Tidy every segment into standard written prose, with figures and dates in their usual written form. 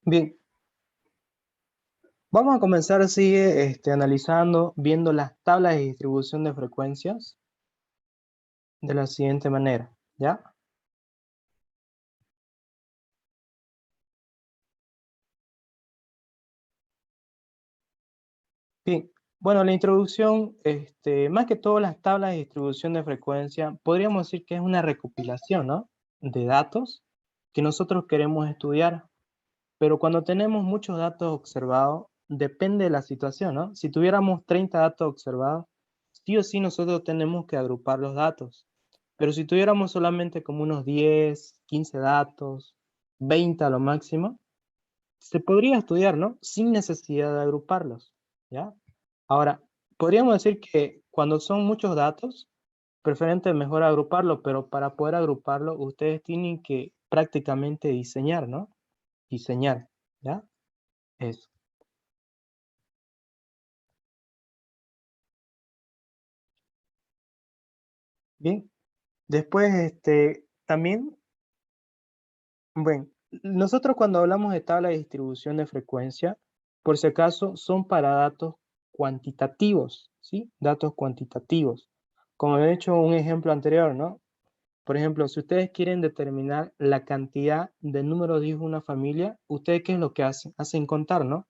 Bien, vamos a comenzar así, analizando, viendo las tablas de distribución de frecuencias de la siguiente manera, ¿ya? Bien, bueno, la introducción, más que todo las tablas de distribución de frecuencia, podríamos decir que es una recopilación, ¿no? De datos que nosotros queremos estudiar, pero cuando tenemos muchos datos observados, depende de la situación, ¿no? Si tuviéramos 30 datos observados, sí o sí nosotros tenemos que agrupar los datos. Pero si tuviéramos solamente como unos 10, 15 datos, 20 a lo máximo, se podría estudiar, ¿no? Sin necesidad de agruparlos, ¿ya? Ahora, podríamos decir que cuando son muchos datos, preferente mejor agruparlo, pero para poder agruparlo, ustedes tienen que prácticamente diseñar, ¿no? Diseñar, ¿ya? Eso. Bien. Después, también, bueno, nosotros cuando hablamos de tabla de distribución de frecuencia, por si acaso, son para datos cuantitativos, ¿sí? Datos cuantitativos. Como he hecho un ejemplo anterior, ¿no? Por ejemplo, si ustedes quieren determinar la cantidad de números de hijos de una familia, ¿ustedes qué es lo que hacen? Hacen contar, ¿no?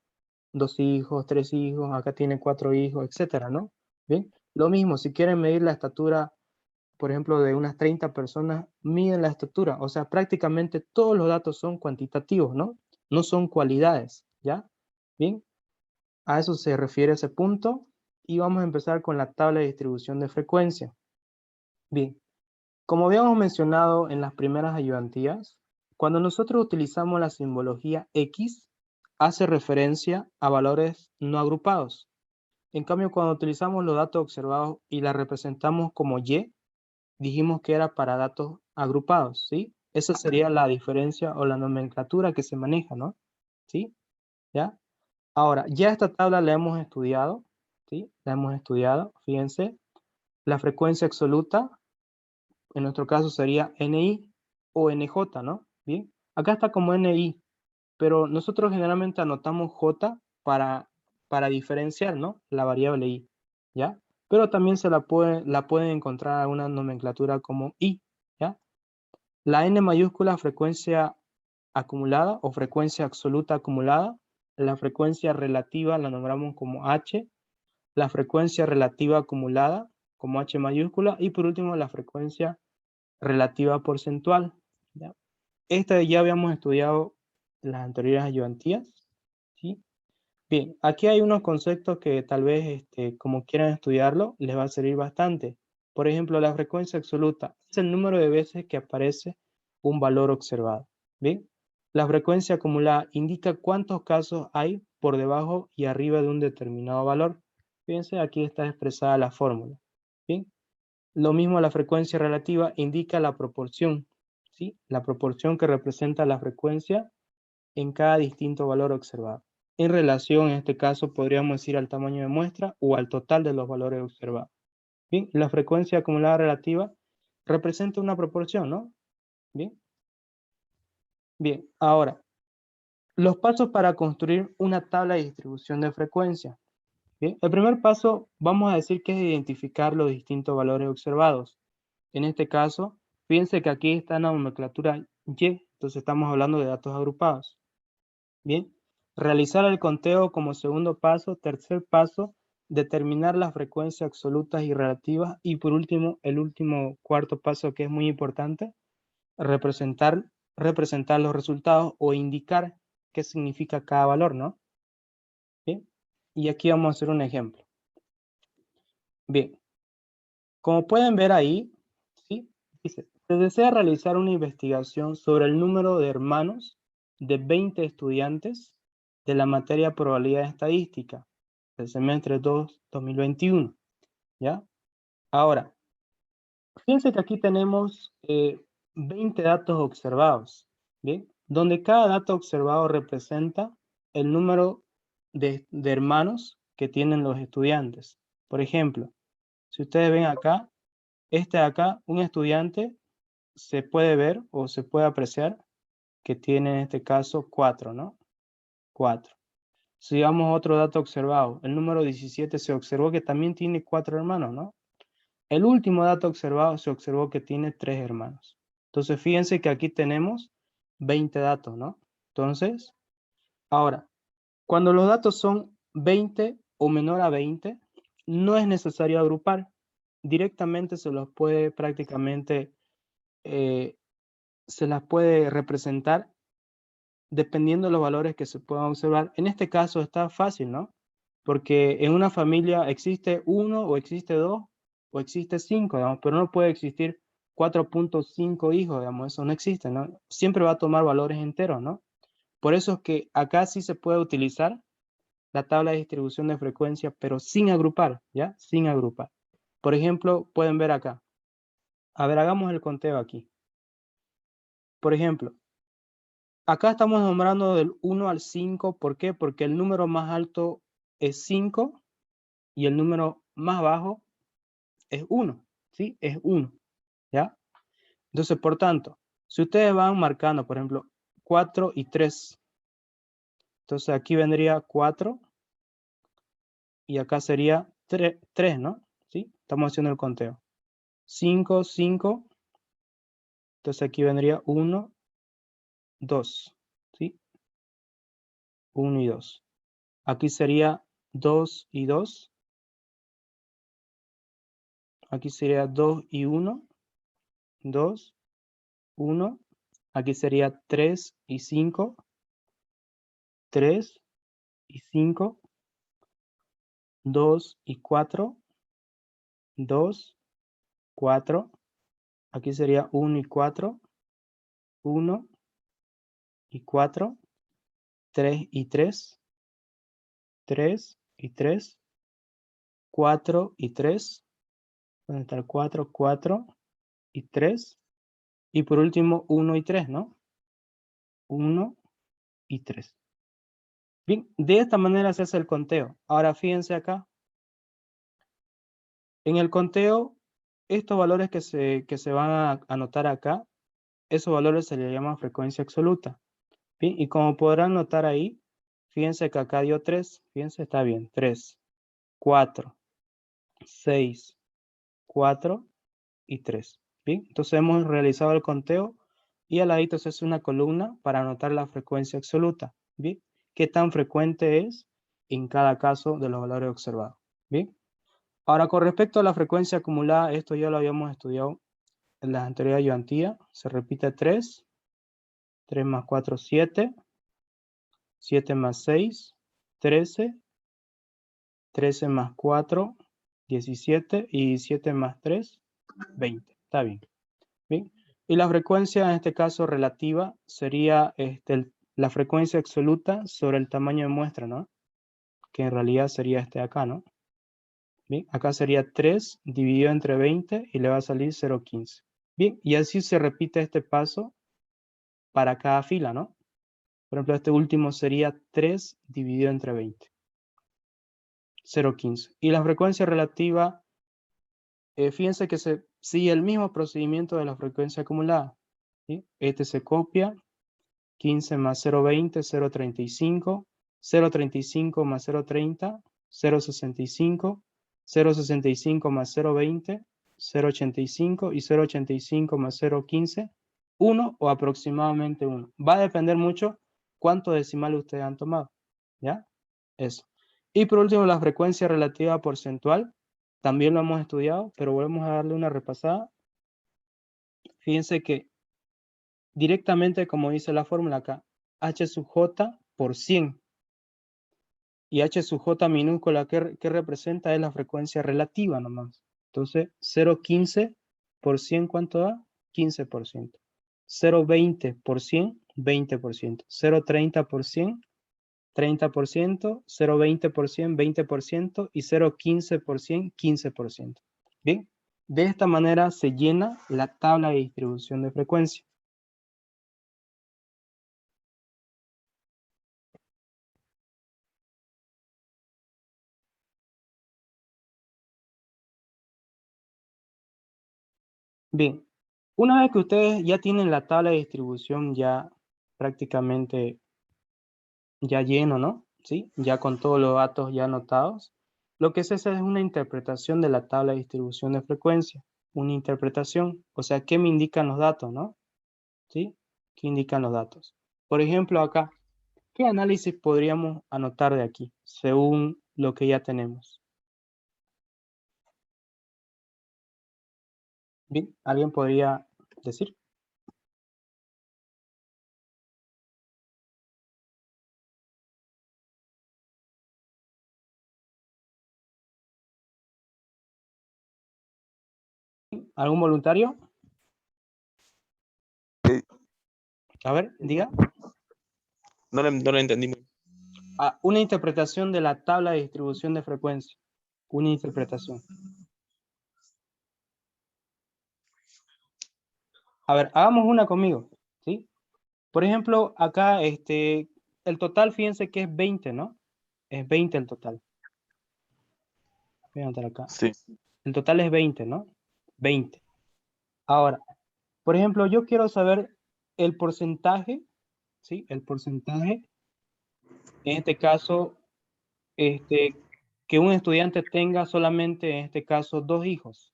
Dos hijos, tres hijos, acá tiene cuatro hijos, etcétera, ¿no? Bien. Lo mismo, si quieren medir la estatura, por ejemplo, de unas 30 personas, miden la estatura. O sea, prácticamente todos los datos son cuantitativos, ¿no? No son cualidades, ¿ya? Bien, a eso se refiere ese punto. Y vamos a empezar con la tabla de distribución de frecuencia. Bien, como habíamos mencionado en las primeras ayudantías, cuando nosotros utilizamos la simbología X, hace referencia a valores no agrupados. En cambio, cuando utilizamos los datos observados y la representamos como Y, dijimos que era para datos agrupados, ¿sí? Esa sería la diferencia o la nomenclatura que se maneja, ¿no? ¿Sí? ¿Ya? Ahora, ya esta tabla la hemos estudiado, ¿sí? La hemos estudiado, fíjense. La frecuencia absoluta, en nuestro caso sería NI o NJ, ¿no? Bien. Acá está como NI, pero nosotros generalmente anotamos J para diferenciar, ¿no? La variable I, ¿ya? Pero también la pueden encontrar en una nomenclatura como I, ¿ya? La N mayúscula, frecuencia acumulada o frecuencia absoluta acumulada. La frecuencia relativa la nombramos como H. La frecuencia relativa acumulada como H mayúscula. Y por último, la frecuencia relativa porcentual, ¿ya? Esta ya habíamos estudiado las anteriores ayudantías, ¿sí? Bien, aquí hay unos conceptos que tal vez, como quieran estudiarlo, les va a servir bastante. Por ejemplo, la frecuencia absoluta es el número de veces que aparece un valor observado. Bien, la frecuencia acumulada indica cuántos casos hay por debajo y arriba de un determinado valor. Fíjense, aquí está expresada la fórmula. Bien, lo mismo la frecuencia relativa indica la proporción, ¿sí? La proporción que representa la frecuencia en cada distinto valor observado. En relación, en este caso, podríamos decir al tamaño de muestra o al total de los valores observados. Bien, la frecuencia acumulada relativa representa una proporción, ¿no? Bien, bien. Ahora, los pasos para construir una tabla de distribución de frecuencia. Bien, el primer paso, vamos a decir que es identificar los distintos valores observados. En este caso, fíjense que aquí está la nomenclatura Y, entonces estamos hablando de datos agrupados. Bien, realizar el conteo como segundo paso. Tercer paso, determinar las frecuencias absolutas y relativas. Y por último, el último cuarto paso que es muy importante, representar, representar los resultados o indicar qué significa cada valor, ¿no? Bien, y aquí vamos a hacer un ejemplo. Bien, como pueden ver ahí, ¿sí? Dice, se desea realizar una investigación sobre el número de hermanos de 20 estudiantes de la materia probabilidad estadística del semestre 2 2021, ¿ya? Ahora, fíjense que aquí tenemos 20 datos observados, ¿bien? Donde cada dato observado representa el número de hermanos que tienen los estudiantes. Por ejemplo, si ustedes ven acá, este de acá, un estudiante se puede ver o se puede apreciar que tiene en este caso 4, ¿no? 4. Sigamos otro dato observado. El número 17 se observó que también tiene 4 hermanos, ¿no? El último dato observado se observó que tiene 3 hermanos. Entonces, fíjense que aquí tenemos 20 datos, ¿no? Entonces, ahora, cuando los datos son 20 o menor a 20, no es necesario agrupar. Directamente se los puede prácticamente, se las puede representar dependiendo de los valores que se puedan observar. En este caso está fácil, ¿no? Porque en una familia existe 1 o existe 2 o existe 5, digamos, pero no puede existir 4.5 hijos, digamos, eso no existe, ¿no? Siempre va a tomar valores enteros, ¿no? Por eso es que acá sí se puede utilizar la tabla de distribución de frecuencia, pero sin agrupar, ¿ya? Sin agrupar. Por ejemplo, pueden ver acá. A ver, hagamos el conteo aquí. Por ejemplo, acá estamos nombrando del 1 al 5. ¿Por qué? Porque el número más alto es 5 y el número más bajo es 1, ¿sí? Es 1, ¿ya? Entonces, por tanto, si ustedes van marcando, por ejemplo, 4 y 3, entonces aquí vendría 4 y acá sería 3, ¿no? ¿Sí? Estamos haciendo el conteo. 5, 5, entonces aquí vendría 1, 2, ¿sí? 1 y 2. Aquí sería 2 y 2. Aquí sería 2 y 1, 2, 1. Aquí sería 3 y 5, 3 y 5, 2 y 4, 2, 4. Aquí sería 1 y 4, 1 y 4, 3 y 3, 3 y 3, 4 y 3. ¿Dónde está el 4? 4 y 3. Y por último 1 y 3, ¿no? 1 y 3. Bien, de esta manera se hace el conteo. Ahora fíjense acá. En el conteo, estos valores que se van a anotar acá, esos valores se les llama frecuencia absoluta. Bien, y como podrán notar ahí, fíjense que acá dio 3. Fíjense, está bien. 3, 4, 6, 4 y 3. Bien, entonces hemos realizado el conteo y al ladito se hace una columna para anotar la frecuencia absoluta. Bien, qué tan frecuente es en cada caso de los valores observados. Bien, ahora con respecto a la frecuencia acumulada, esto ya lo habíamos estudiado en la anterior ayudantía. Se repite 3, 3 más 4, 7, 7 más 6, 13, 13 más 4, 17 y 7 más 3, 20. Está bien. Bien. Y la frecuencia, en este caso relativa, sería la frecuencia absoluta sobre el tamaño de muestra, ¿no? Que en realidad sería este de acá, ¿no? Bien, acá sería 3 dividido entre 20 y le va a salir 0,15. Bien, y así se repite este paso para cada fila, ¿no? Por ejemplo, este último sería 3 dividido entre 20. 0,15. Y la frecuencia relativa, fíjense que se sigue el mismo procedimiento de la frecuencia acumulada, ¿sí? Este se copia, 15 más 0,20, 0,35, 0,35 más 0,30, 0,65, 0,65 más 0,20, 0,85 y 0,85 más 0,15, 1 o aproximadamente 1. Va a depender mucho cuántos decimales ustedes han tomado, ¿ya? Eso. Y por último, la frecuencia relativa porcentual. También lo hemos estudiado, pero volvemos a darle una repasada. Fíjense que directamente, como dice la fórmula acá, H sub J por 100. Y H sub J minúscula, ¿qué representa? Es la frecuencia relativa nomás. Entonces, 0,15 por 100, ¿cuánto da? 15%. 0,20 por 100, 20%. 0,30 por 100, 30%. 0,20 por 100, 20%. Y 0,15 por 100, 15%. Bien, de esta manera se llena la tabla de distribución de frecuencia. Bien, una vez que ustedes ya tienen la tabla de distribución ya prácticamente ya lleno, ¿no? ¿Sí? Ya con todos los datos ya anotados. Lo que se hace es una interpretación de la tabla de distribución de frecuencia. Una interpretación, o sea, ¿qué me indican los datos, no? ¿Sí? ¿Qué indican los datos? Por ejemplo, acá, ¿qué análisis podríamos anotar de aquí, según lo que ya tenemos? Bien, ¿alguien podría decir? ¿Algún voluntario? A ver, diga. No lo entendí muy. Una interpretación de la tabla de distribución de frecuencia. Una interpretación. A ver, hagamos una conmigo, ¿sí? Por ejemplo, acá el total, fíjense que es 20, ¿no? Es 20 el total. Voy a anotar acá. Sí. El total es 20, ¿no? 20. Ahora, por ejemplo, yo quiero saber el porcentaje, ¿sí? El porcentaje, en este caso, que un estudiante tenga solamente, en este caso, 2 hijos.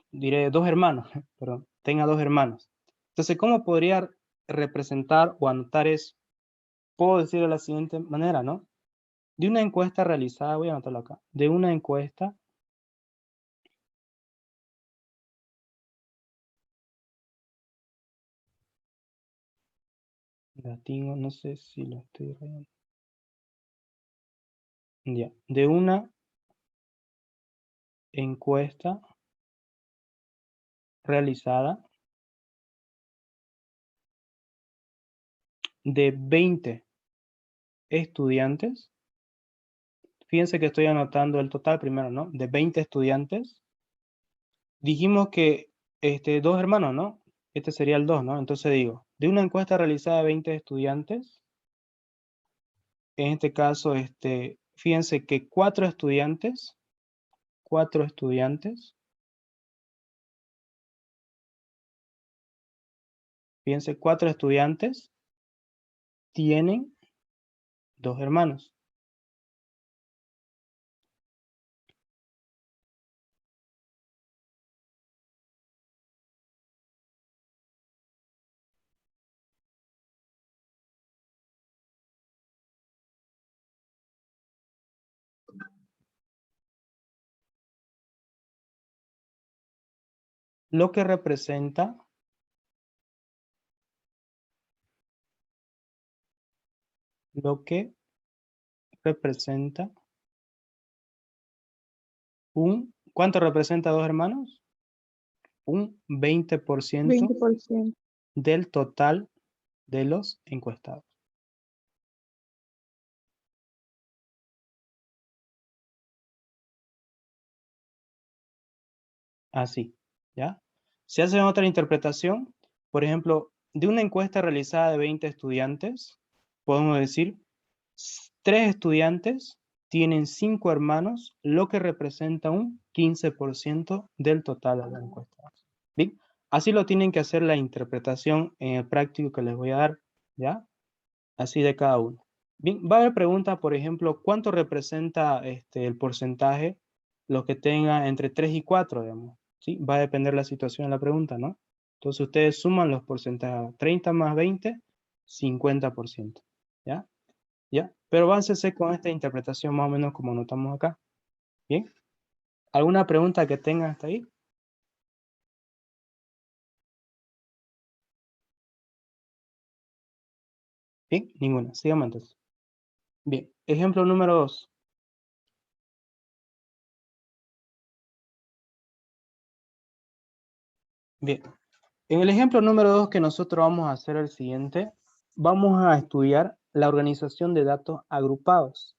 Diré 2 hermanos, perdón, tenga 2 hermanos. Entonces, ¿cómo podría representar o anotar eso? Puedo decir de la siguiente manera, ¿no? De una encuesta realizada, voy a anotarlo acá, de una encuesta latino, no sé si lo estoy rayando. Ya, de una encuesta realizada de 20 estudiantes. Fíjense que estoy anotando el total primero, ¿no? De 20 estudiantes. Dijimos que 2 hermanos, ¿no? Este sería el 2, ¿no? Entonces digo, de una encuesta realizada de 20 estudiantes, en este caso, fíjense que 4 estudiantes, fíjense, 4 estudiantes tienen 2 hermanos. Lo que representa ¿cuánto representa 2 hermanos? Un 20% 20%. del total de los encuestados. Así, ¿ya? Si hacen otra interpretación, por ejemplo, de una encuesta realizada de 20 estudiantes, podemos decir, 3 estudiantes tienen 5 hermanos, lo que representa un 15% del total de los encuestados. Bien, así lo tienen que hacer la interpretación en el práctico que les voy a dar, ¿ya? Así de cada uno. Bien, va a haber preguntas, por ejemplo, ¿cuánto representa el porcentaje los que tenga entre 3 y 4, digamos? ¿Sí? Va a depender la situación de la pregunta, ¿no? Entonces ustedes suman los porcentajes, 30 más 20, 50%, ¿ya? ¿Ya? Pero aváncense con esta interpretación más o menos como notamos acá. ¿Bien? ¿Alguna pregunta que tengan hasta ahí? Bien, ninguna. Sigamos entonces. Bien, ejemplo número 2. Bien, en el ejemplo número 2 que nosotros vamos a hacer el siguiente, vamos a estudiar la organización de datos agrupados.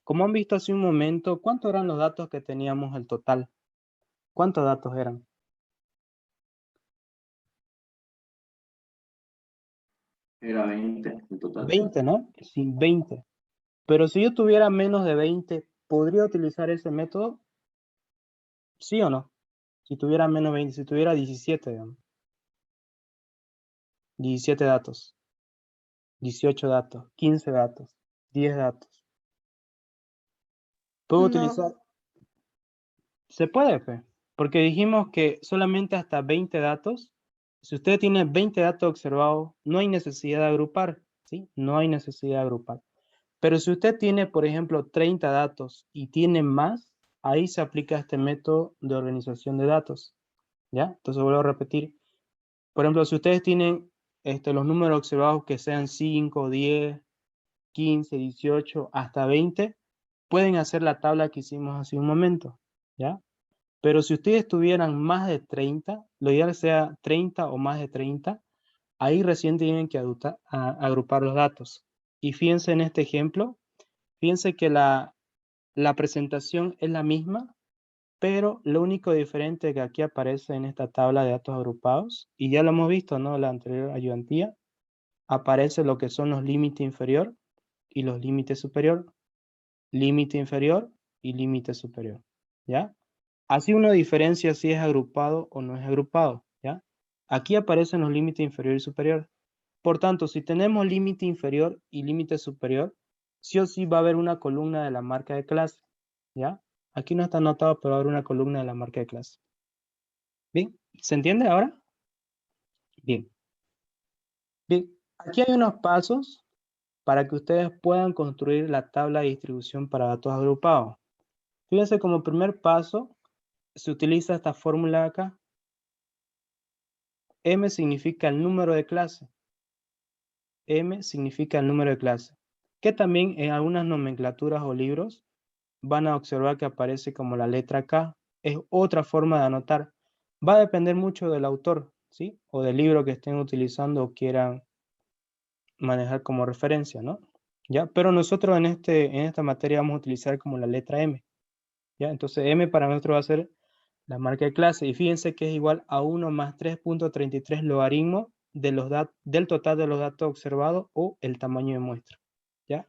Como han visto hace un momento, ¿cuántos eran los datos que teníamos el total? ¿Cuántos datos eran? Era 20 en total. 20, ¿no? Sí, 20. Pero si yo tuviera menos de 20, ¿podría utilizar ese método? ¿Sí o no? Si tuviera menos de 20, si tuviera 17, digamos. 17 datos, 18 datos, 15 datos, 10 datos. ¿Puedo utilizar? Se puede, pues, porque dijimos que solamente hasta 20 datos. Si usted tiene 20 datos observados, no hay necesidad de agrupar, ¿sí? No hay necesidad de agrupar. Pero si usted tiene, por ejemplo, 30 datos y tiene más, ahí se aplica este método de organización de datos, ¿ya? Entonces vuelvo a repetir. Por ejemplo, si ustedes tienen los números observados que sean 5, 10, 15, 18, hasta 20, pueden hacer la tabla que hicimos hace un momento, ¿ya? Pero si ustedes tuvieran más de 30, lo ideal sea 30 o más de 30, ahí recién tienen que agrupar los datos. Y fíjense en este ejemplo, fíjense que la presentación es la misma, pero lo único diferente que aquí aparece en esta tabla de datos agrupados, y ya lo hemos visto, ¿no? La anterior ayudantía, aparece lo que son los límites inferior y los límites superior, límite inferior y límite superior, ¿ya? Así uno diferencia si es agrupado o no es agrupado, ¿ya? Aquí aparecen los límites inferior y superior. Por tanto, si tenemos límite inferior y límite superior, sí o sí va a haber una columna de la marca de clase, ¿ya? Aquí no está anotado, pero va a haber una columna de la marca de clase. ¿Bien? ¿Se entiende ahora? Bien. Bien, aquí hay unos pasos para que ustedes puedan construir la tabla de distribución para datos agrupados. Fíjense, como primer paso, se utiliza esta fórmula acá. M significa el número de clase. M significa el número de clase. Que también en algunas nomenclaturas o libros van a observar que aparece como la letra K. Es otra forma de anotar. Va a depender mucho del autor, ¿sí? O del libro que estén utilizando o quieran manejar como referencia, ¿no? ¿Ya? Pero nosotros en esta materia vamos a utilizar como la letra M, ¿ya? Entonces M para nosotros va a ser la marca de clase, y fíjense que es igual a 1 más 3.33 logaritmo del total de los datos observados o el tamaño de muestra, ¿ya?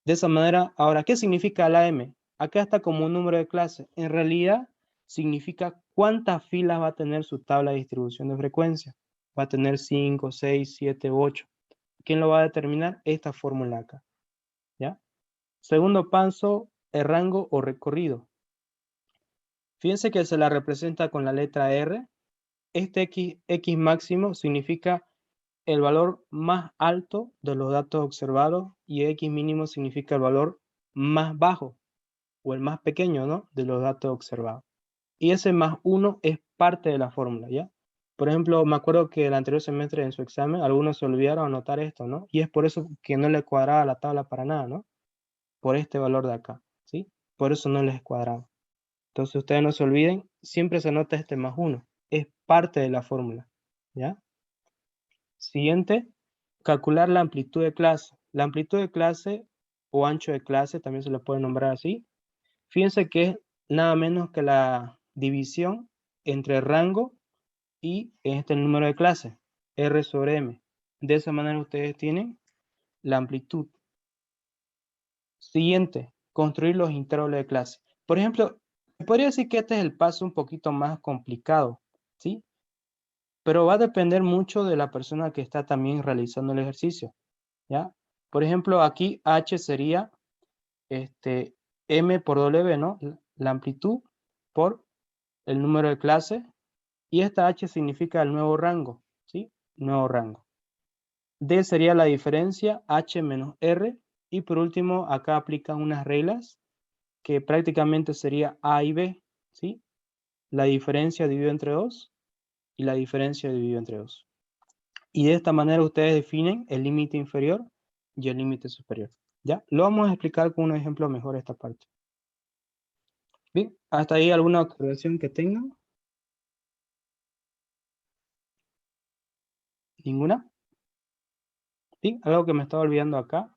De esa manera, ahora, ¿qué significa la M? Acá está como un número de clase. En realidad, significa cuántas filas va a tener su tabla de distribución de frecuencia. Va a tener 5, 6, 7, 8. ¿Quién lo va a determinar? Esta fórmula acá, ¿ya? Segundo paso, el rango o recorrido. Fíjense que se la representa con la letra R. Este X máximo significa el valor más alto de los datos observados y X mínimo significa el valor más bajo o el más pequeño, ¿no? De los datos observados. Y ese más 1 es parte de la fórmula, ¿ya? Por ejemplo, me acuerdo que el anterior semestre en su examen algunos se olvidaron anotar esto, ¿no? Y es por eso que no le cuadraba la tabla para nada, ¿no? Por este valor de acá, ¿sí? Por eso no les cuadraba. Entonces ustedes no se olviden, siempre se anota este más 1. Es parte de la fórmula, ¿ya? Siguiente, calcular la amplitud de clase. La amplitud de clase o ancho de clase, también se lo puede nombrar así. Fíjense que es nada menos que la división entre rango y el número de clase, R sobre M. De esa manera ustedes tienen la amplitud. Siguiente, construir los intervalos de clase. Por ejemplo, podría decir que este es el paso un poquito más complicado, ¿sí? Pero va a depender mucho de la persona que está también realizando el ejercicio, ¿ya? Por ejemplo, aquí H sería M por W, ¿no? La amplitud por el número de clase, y esta H significa el nuevo rango, ¿sí? Nuevo rango. D sería la diferencia, H menos R, y por último, acá aplican unas reglas que prácticamente sería A y B, ¿sí? La diferencia dividido entre 2 y la diferencia dividido entre 2. Y de esta manera ustedes definen el límite inferior y el límite superior, ¿ya? Lo vamos a explicar con un ejemplo mejor esta parte. Bien, ¿hasta ahí alguna observación que tengan? ¿Ninguna? Bien, algo que me estaba olvidando acá.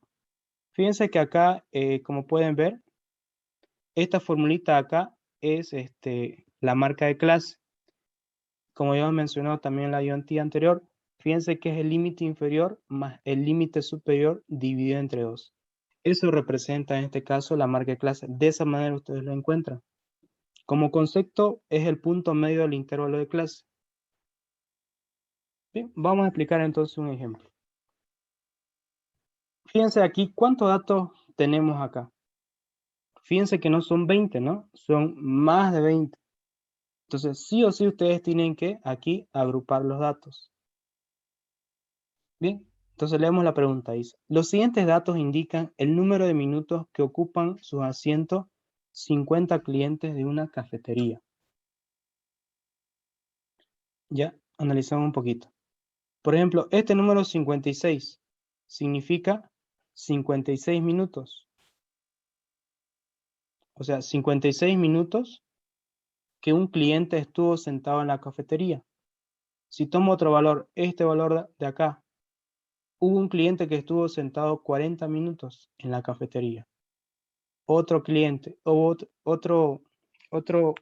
Fíjense que acá, como pueden ver, esta formulita acá es la marca de clase. Como ya hemos mencionado también en la ayudantía anterior, fíjense que es el límite inferior más el límite superior dividido entre 2. Eso representa en este caso la marca de clase. De esa manera ustedes lo encuentran. Como concepto es el punto medio del intervalo de clase. Bien, vamos a explicar entonces un ejemplo. Fíjense aquí, ¿cuántos datos tenemos acá? Fíjense que no son 20, ¿no? Son más de 20. Entonces, sí o sí ustedes tienen que aquí agrupar los datos. Bien, entonces leemos la pregunta. Dice, los siguientes datos indican el número de minutos que ocupan sus asientos 50 clientes de una cafetería. Ya, analizamos un poquito. Por ejemplo, este número 56 significa 56 minutos. O sea, 56 minutos que un cliente estuvo sentado en la cafetería. Si tomo otro valor, este valor de acá, hubo un cliente que estuvo sentado 40 minutos en la cafetería. Otro cliente, o otro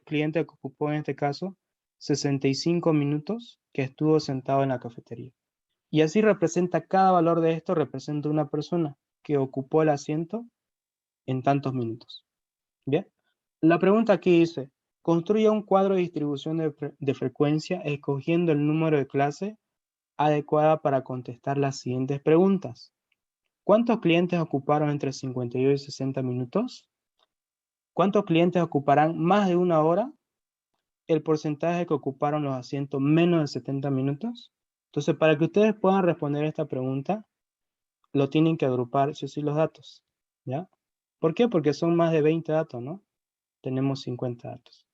cliente que ocupó en este caso 65 minutos que estuvo sentado en la cafetería. Y así representa, cada valor de esto representa una persona que ocupó el asiento en tantos minutos. Bien, la pregunta aquí dice, construya un cuadro de distribución de frecuencia escogiendo el número de clase adecuada para contestar las siguientes preguntas. ¿Cuántos clientes ocuparon entre 52 y 60 minutos? ¿Cuántos clientes ocuparán más de una hora? ¿El porcentaje que ocuparon los asientos menos de 70 minutos? Entonces, para que ustedes puedan responder esta pregunta, lo tienen que agrupar, sí o sí, los datos. ¿Ya? ¿Por qué? Porque son más de 20 datos, ¿no? Tenemos 50 datos.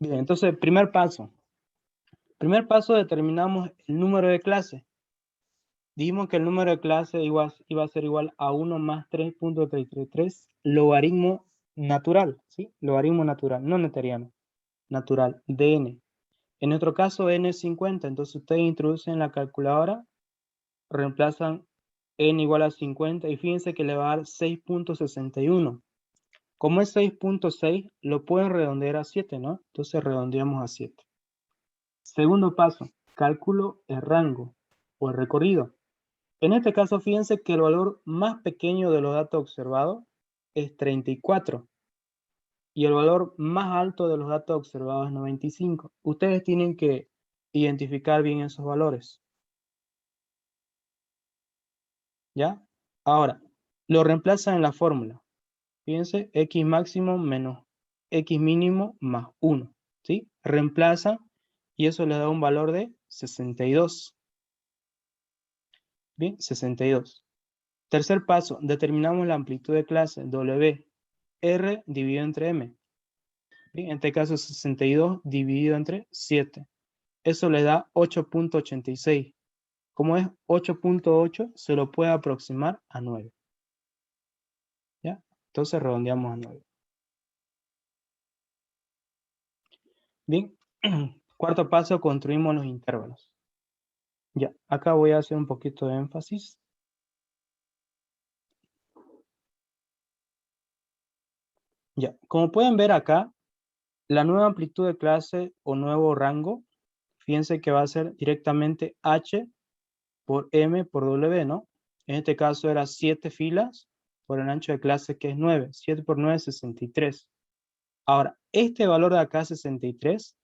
Bien, entonces, primer paso. Primer paso, determinamos el número de clase. Dijimos que el número de clase iba a ser igual a 1 más 3.333 logaritmo natural, ¿sí? Logaritmo natural, no neuteriano, natural, de n. En nuestro caso, n es 50, entonces ustedes introducen en la calculadora, reemplazan n igual a 50 y fíjense que le va a dar 6.61. Como es 6.6, lo pueden redondear a 7, ¿no? Entonces redondeamos a 7. Segundo paso, cálculo el rango o el recorrido. En este caso, fíjense que el valor más pequeño de los datos observados es 34 y el valor más alto de los datos observados es 95. Ustedes tienen que identificar bien esos valores. ¿Ya? Ahora, lo reemplazan en la fórmula. Fíjense, x máximo menos x mínimo más 1. ¿Sí? Reemplazan y eso les da un valor de 62. Bien, 62. Tercer paso, determinamos la amplitud de clase W, R dividido entre M. Bien, en este caso 62 dividido entre 7. Eso le da 8.86. Como es 8.8, se lo puede aproximar a 9. ¿Ya? Entonces redondeamos a 9. Bien, cuarto paso, construimos los intervalos. Ya, acá voy a hacer un poquito de énfasis. Ya, como pueden ver acá, la nueva amplitud de clase o nuevo rango, fíjense que va a ser directamente H por M por W, ¿no? En este caso era 7 filas por el ancho de clase que es 9. 7 por 9 es 63. Ahora, este valor de acá, 63,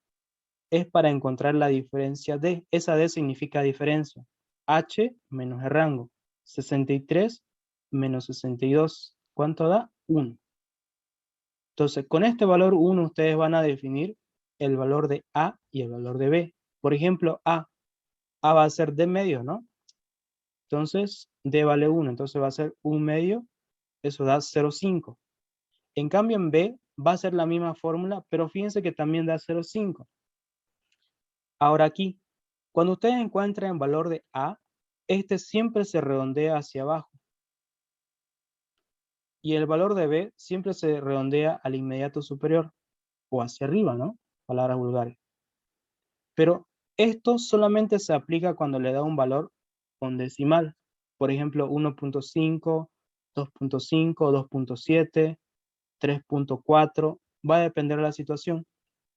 es para encontrar la diferencia D. Esa D significa diferencia. H menos el rango. 63 menos 62. ¿Cuánto da? 1. Entonces, con este valor 1 ustedes van a definir el valor de A y el valor de B. Por ejemplo, A va a ser D medio, ¿no? Entonces, D vale 1, entonces va a ser 1 medio, eso da 0,5. En cambio, en B va a ser la misma fórmula, pero fíjense que también da 0,5. Ahora aquí, cuando ustedes encuentren el valor de A, este siempre se redondea hacia abajo. Y el valor de B siempre se redondea al inmediato superior, o hacia arriba, ¿no? Palabras vulgares. Pero esto solamente se aplica cuando le da un valor con decimal. Por ejemplo, 1.5, 2.5, 2.7, 3.4. Va a depender de la situación.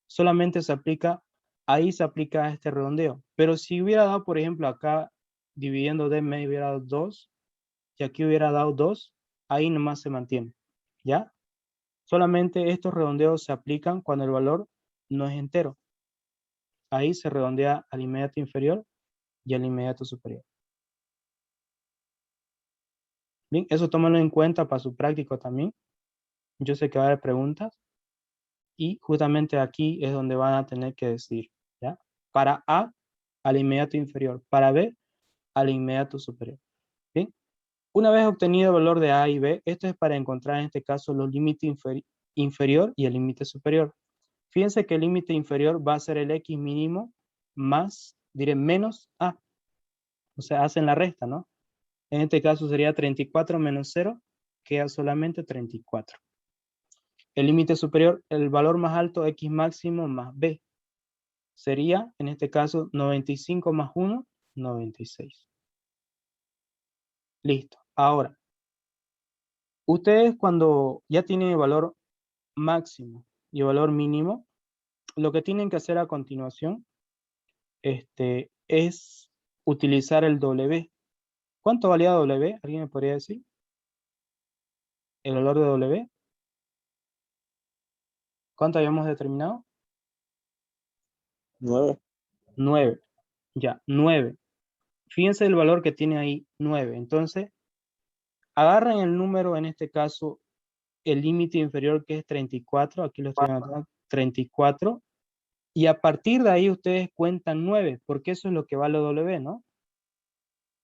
Solamente se aplica, ahí se aplica este redondeo. Pero si hubiera dado, por ejemplo, acá dividiendo de me hubiera dado 2 y aquí hubiera dado 2, ahí nomás se mantiene. ¿Ya? Solamente estos redondeos se aplican cuando el valor no es entero. Ahí se redondea al inmediato inferior y al inmediato superior. Bien, eso tómalo en cuenta para su práctico también. Yo sé que va a haber preguntas y justamente aquí es donde van a tener que decir, ¿ya? Para A, al inmediato inferior. Para B, al inmediato superior. Bien. Una vez obtenido el valor de A y B, esto es para encontrar en este caso los límites inferior y el límite superior. Fíjense que el límite inferior va a ser el X mínimo más, diré, menos A. O sea, hacen la resta, ¿no? En este caso sería 34 menos 0, queda solamente 34. El límite superior, el valor más alto, X máximo más B. Sería, en este caso, 95 más 1, 96. Listo. Ahora, ustedes cuando ya tienen el valor máximo y el valor mínimo, lo que tienen que hacer a continuación es utilizar el W. ¿Cuánto valía W? ¿Alguien me podría decir? ¿El valor de W? ¿Cuánto habíamos determinado? 9. 9. Ya, 9. Fíjense el valor que tiene ahí, 9. Entonces, agarran el número, en este caso, el límite inferior que es 34. Aquí lo estoy anotando, 34. Y a partir de ahí ustedes cuentan 9, porque eso es lo que vale W, ¿no?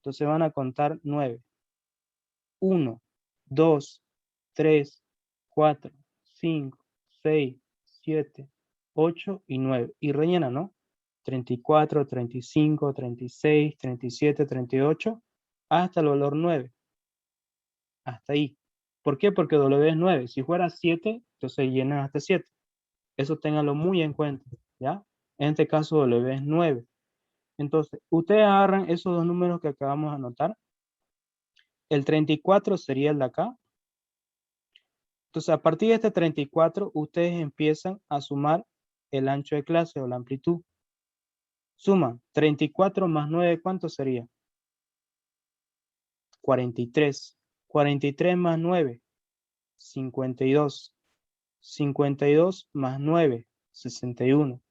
Entonces van a contar 9. 1, 2, 3, 4, 5, 6, 7, 8 y 9. Y rellena, ¿no? 34, 35, 36, 37, 38, hasta el valor 9. Hasta ahí. ¿Por qué? Porque W es 9. Si fuera 7, entonces llenan hasta 7. Eso ténganlo muy en cuenta, ¿ya? En este caso W es 9. Entonces, ustedes agarran esos dos números que acabamos de anotar. El 34 sería el de acá. Entonces, a partir de este 34, ustedes empiezan a sumar el ancho de clase o la amplitud. Suman 34 más 9, ¿cuánto sería? 43. 43 más 9, 52. 52 más 9, 61.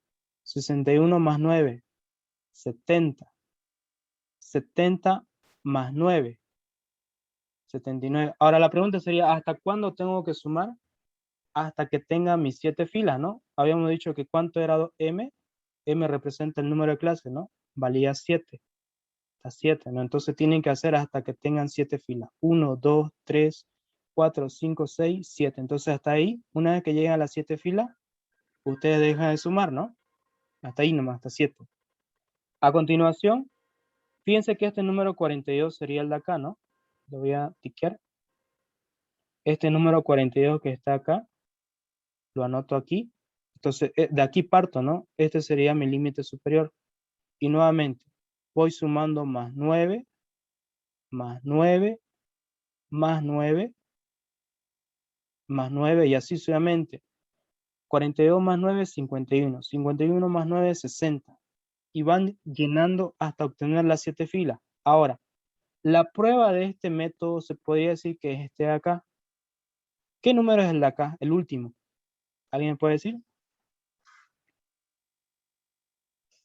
61 más 9, 70. 70 más 9, 79. Ahora la pregunta sería, ¿hasta cuándo tengo que sumar? Hasta que tenga mis 7 filas, ¿no? Habíamos dicho que ¿cuánto era M? M representa el número de clase, ¿no? Valía 7. Hasta 7, ¿no? Entonces tienen que hacer hasta que tengan 7 filas. 1, 2, 3, 4, 5, 6, 7. Entonces hasta ahí, una vez que lleguen a las 7 filas, ustedes dejan de sumar, ¿no? Hasta ahí nomás, hasta 7. A continuación, fíjense que este número 42 sería el de acá, ¿no? Lo voy a tiquear. Este número 42 que está acá, lo anoto aquí. Entonces, de aquí parto, ¿no? Este sería mi límite superior. Y nuevamente, voy sumando más 9, más 9, más 9, más 9, y así sucesivamente. 42 más 9, 51. 51 más 9, 60. Y van llenando hasta obtener las 7 filas. Ahora, la prueba de este método se podría decir que es este de acá. ¿Qué número es el de acá? El último. ¿Alguien me puede decir?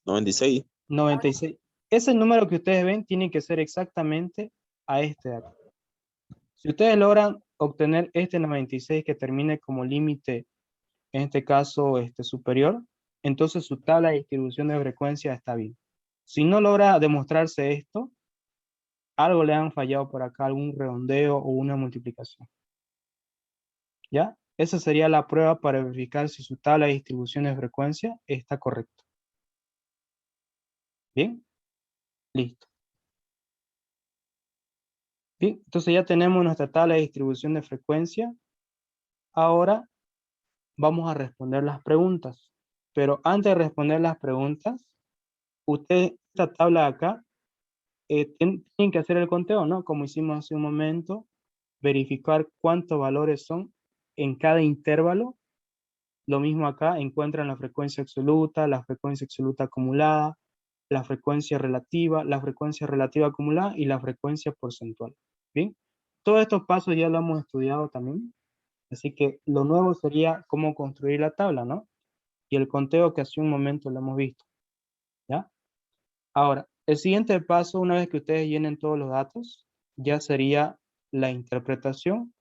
96. 96. Ese número que ustedes ven tiene que ser exactamente a este de acá. Si ustedes logran obtener este 96 que termine como límite, en este caso superior, entonces su tabla de distribución de frecuencia está bien. Si no logra demostrarse esto, algo le han fallado por acá, algún redondeo o una multiplicación. ¿Ya? Esa sería la prueba para verificar si su tabla de distribución de frecuencia está correcta. ¿Bien? Listo. Bien, entonces ya tenemos nuestra tabla de distribución de frecuencia. Ahora vamos a responder las preguntas. Pero antes de responder las preguntas, ustedes, esta tabla de acá, tienen que hacer el conteo, ¿no? Como hicimos hace un momento, verificar cuántos valores son en cada intervalo. Lo mismo acá, encuentran la frecuencia absoluta acumulada, la frecuencia relativa acumulada y la frecuencia porcentual. ¿Bien? Todos estos pasos ya lo hemos estudiado también. Así que lo nuevo sería cómo construir la tabla, ¿no? y el conteo que hace un momento lo hemos visto, ¿ya? Ahora, el siguiente paso, una vez que ustedes llenen todos los datos, ya sería la interpretación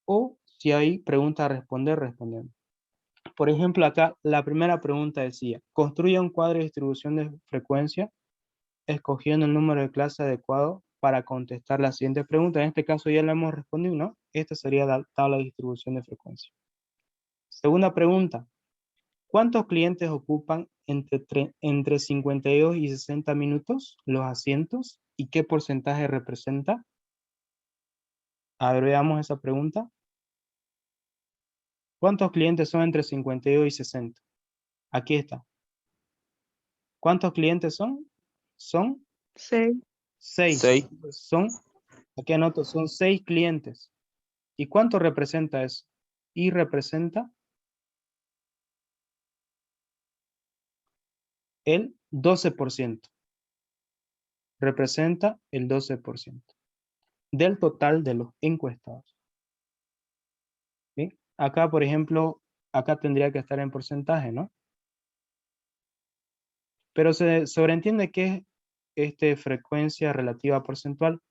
o si hay preguntas a responder, respondemos. Por ejemplo, acá la primera pregunta decía, construya un cuadro de distribución de frecuencia escogiendo el número de clase adecuado para contestar la siguiente pregunta. En este caso ya la hemos respondido, ¿no? Esta sería la tabla de distribución de frecuencia. Segunda pregunta, ¿cuántos clientes ocupan entre 52 y 60 minutos los asientos y qué porcentaje representa? A ver, veamos esa pregunta. ¿Cuántos clientes son entre 52 y 60? Aquí está. ¿Cuántos clientes son? Son 6. 6. 6. Son, aquí anoto, son 6 clientes. ¿Y cuánto representa eso? Y representa el 12%. Representa el 12% del total de los encuestados. ¿Sí? Acá, por ejemplo, acá tendría que estar en porcentaje, ¿no? Pero se sobreentiende que es frecuencia relativa porcentual.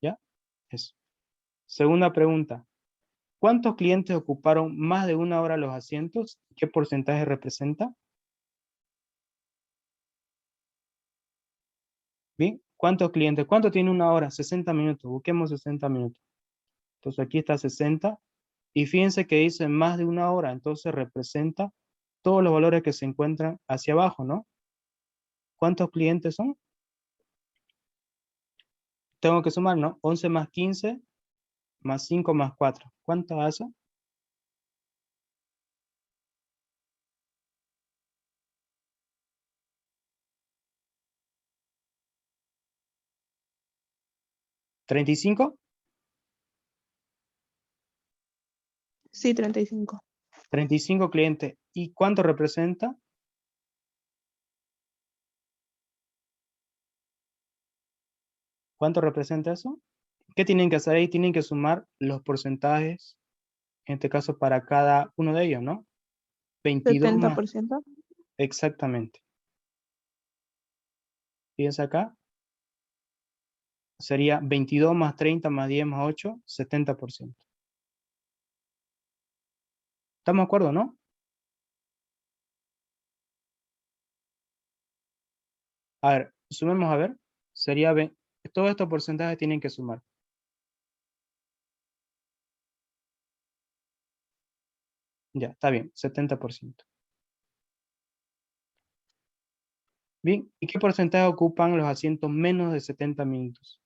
¿Ya? Eso. Segunda pregunta. ¿Cuántos clientes ocuparon más de 1 hora los asientos? ¿Qué porcentaje representa? Bien, ¿cuántos clientes? ¿Cuánto tiene 1 hora? 60 minutos. Busquemos 60 minutos. Entonces aquí está 60. Y fíjense que dice más de 1 hora. Entonces representa todos los valores que se encuentran hacia abajo, ¿no? ¿Cuántos clientes son? Tengo que sumar, ¿no? 11 más 15 más 5 más 4. ¿Cuánto hace? 35. Sí, 35. 35 clientes. ¿Y cuánto representa? ¿Cuánto representa eso? ¿Qué tienen que hacer ahí? Tienen que sumar los porcentajes, en este caso para cada uno de ellos, ¿no? 22 más, 70%. exactamente. Fíjense acá. Sería 22 más 30 más 10 más 8, 70%. ¿Estamos de acuerdo, no? A ver, sumemos a ver. Sería, todos estos porcentajes tienen que sumar. Ya, está bien, 70%. Bien, ¿y qué porcentaje ocupan los asientos menos de 70 minutos?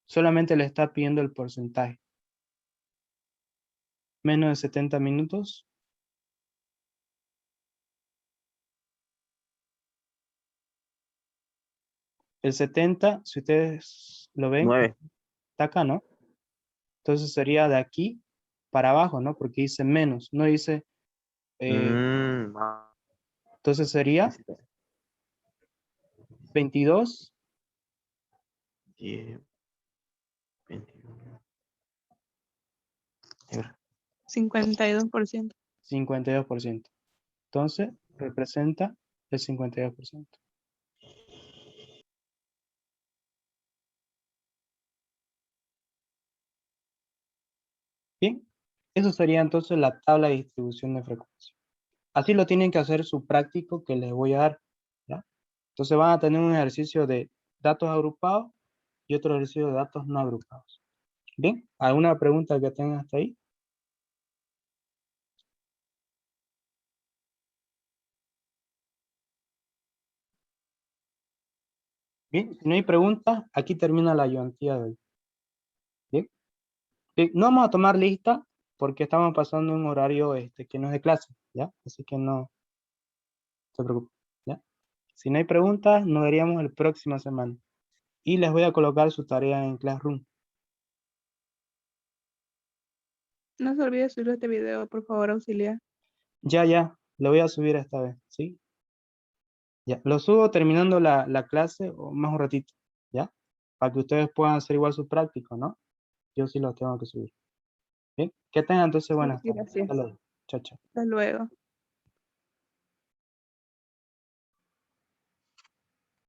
Solamente le está pidiendo el porcentaje. Menos de 70 minutos. El 70, si ustedes lo ven, 9. está acá, ¿no? Entonces sería de aquí para abajo, ¿no? Porque dice menos, no dice... entonces sería 22. 10, 21. 52%. 52%. Entonces, representa el 52%. Bien, eso sería entonces la tabla de distribución de frecuencia. Así lo tienen que hacer su práctico que les voy a dar, ¿ya? Entonces van a tener un ejercicio de datos agrupados y otro ejercicio de datos no agrupados. Bien, ¿alguna pregunta que tengan hasta ahí? Bien, si no hay preguntas, aquí termina la ayudantía de hoy. Bien, bien, no vamos a tomar lista porque estamos pasando un horario que no es de clase, ¿ya? Así que no se preocupen, ¿ya? Si no hay preguntas, nos veríamos la próxima semana. Y les voy a colocar su tarea en Classroom. No se olvide subir este video, por favor, auxiliar. Ya, lo voy a subir esta vez, ¿sí? Ya, lo subo terminando la clase o más un ratito, ¿ya? Para que ustedes puedan hacer igual su práctico, ¿no? Yo sí lo tengo que subir. Bien, que tengan entonces buenas tardes. Gracias. Hasta luego. Chao, chao. Hasta luego.